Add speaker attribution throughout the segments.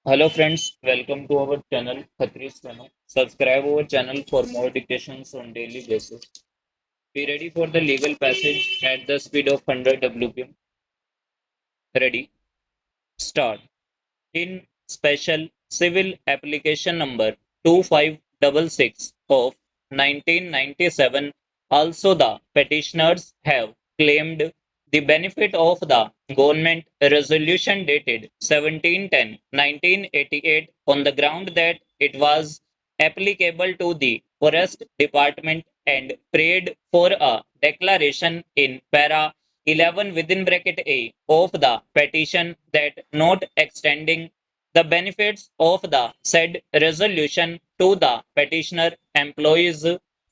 Speaker 1: Hello friends, welcome to our channel Khatris Channel. Subscribe our channel for more dictations on daily basis. Be ready for the legal passage at the speed of 100 WPM. Ready? Start. In special civil application number 2566 of 1997, also the petitioners have claimed the benefit of the government resolution dated 17/10/1988 on the ground that it was applicable to the Forest Department and prayed for a declaration in para 11 within bracket A of the petition that not extending the benefits of the said resolution to the petitioner employees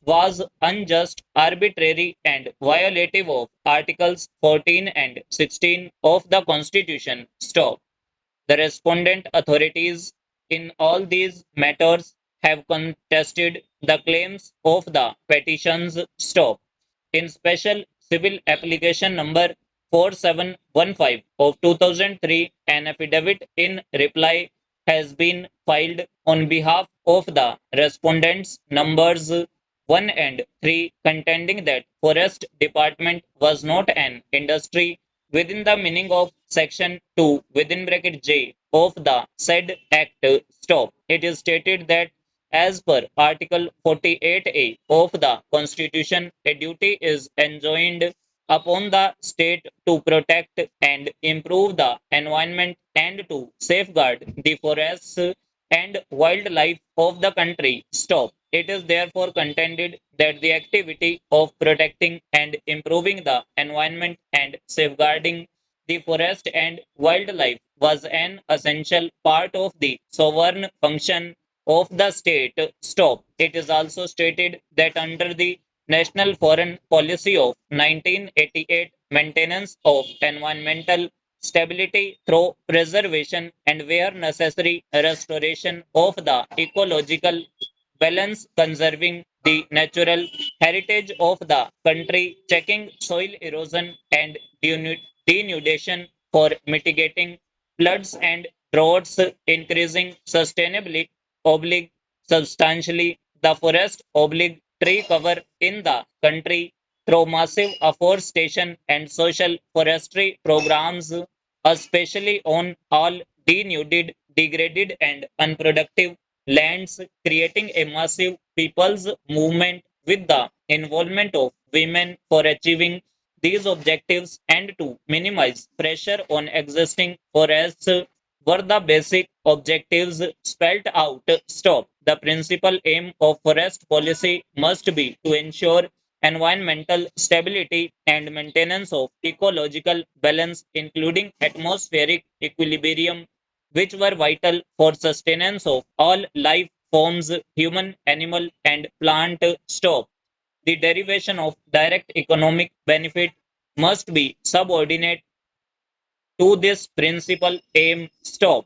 Speaker 1: was unjust, arbitrary, and violative of Articles 14 and 16 of the Constitution. Stop. The respondent authorities in all these matters have contested the claims of the petitions. Stop. In special civil application number 4715 of 2003, an affidavit in reply has been filed on behalf of the respondents numbers 1 and 3 contending that forest department was not an industry within the meaning of section 2 within bracket J of the said act. Stop. It is stated that as per Article 48A of the Constitution, a duty is enjoined upon the state to protect and improve the environment and to safeguard the forests and wildlife of the country. Stop. It is therefore contended that the activity of protecting and improving the environment and safeguarding the forest and wildlife was an essential part of the sovereign function of the state. Stop. It is also stated that under the National Foreign Policy of 1988, maintenance of environmental stability through preservation and where necessary restoration of the ecological balance, conserving the natural heritage of the country, checking soil erosion and denudation for mitigating floods and droughts, increasing sustainability, oblique substantially the forest oblique tree cover in the country through massive afforestation and social forestry programs, especially on all denuded, degraded, and unproductive lands, creating a massive people's movement with the involvement of women for achieving these objectives and to minimize pressure on existing forests were the basic objectives spelled out. Stop. The principal aim of forest policy must be to ensure environmental stability and maintenance of ecological balance, including atmospheric equilibrium, which were vital for sustenance of all life forms, human, animal, and plant. Stop. The derivation of direct economic benefit must be subordinate to this principal aim. Stop.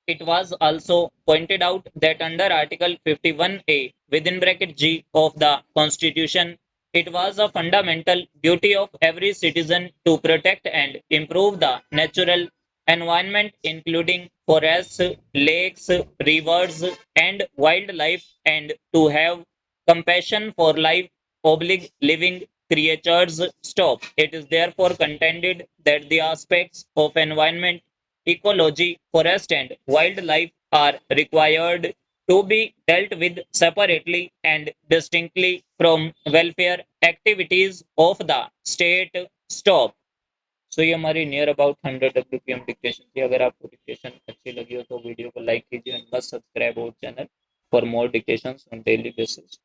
Speaker 1: It was also pointed out that under Article 51A within bracket G of the Constitution, it was a fundamental duty of every citizen to protect and improve the natural environment, including forests, lakes, rivers, and wildlife, and to have compassion for life, oblique living creatures. Stop. It is therefore contended that the aspects of environment ecology, forest, and wildlife are required to be dealt with separately and distinctly from welfare activities of the state. Stop. सो ये हमारी near about 100 WPM dictation थी. अगर आपको dictation अच्छी लगी हो तो video को लाइक कीजिए and must subscribe our channel for more dictation on daily basis.